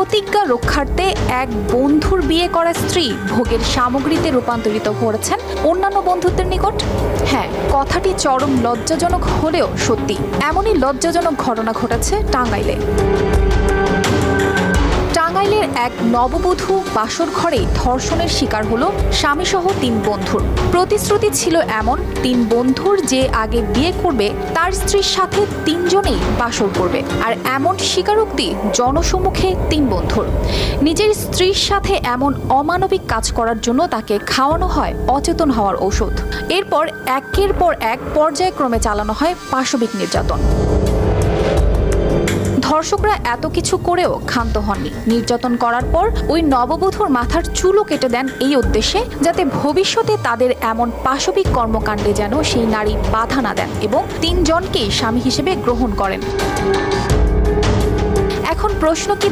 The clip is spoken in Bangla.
প্রতিজ্ঞা রক্ষার্থে এক বন্ধুর বিয়ে করা স্ত্রী ভোগের সামগ্রীতে রূপান্তরিত করেছেন অন্যান্য বন্ধুদের নিকট। হ্যাঁ, কথাটি চরম লজ্জাজনক হলেও সত্যি। এমনই লজ্জাজনক ঘটনা ঘটেছে টাঙ্গাইলে। টাঙ্গাইলের এক নববধূ বাসর ঘরে ধর্ষণের শিকার হলো স্বামীসহ 3 বন্ধুর। প্রতিশ্রুতি ছিল এমন 3 বন্ধুর যে আগে বিয়ে করবে তার স্ত্রীর সাথে 3 জনেই বাসর করবে। আর এমন স্বীকারোক্তি জনসম্মুখে 3 বন্ধুর। নিজের স্ত্রীর সাথে এমন অমানবিক কাজ করার জন্য তাকে খাওয়ানো হয় অচেতন হওয়ার ঔষধ। এরপর একের পর এক পর্যায়ক্রমে চালানো হয় পাশবিক নির্যাতন। ধর্ষকরা এত কিছু করেও ক্ষান্ত হননি। নির্যাতন করার পর ওই নববধূর মাথার চুলও কেটে দেন এই উদ্দেশ্যে, যাতে ভবিষ্যতে তাদের এমন পাশবিক কর্মকাণ্ডে যেন সেই নারী বাধা না দেন এবং 3 জনকেই স্বামী হিসেবে গ্রহণ করেন। এখন প্রশ্ন কি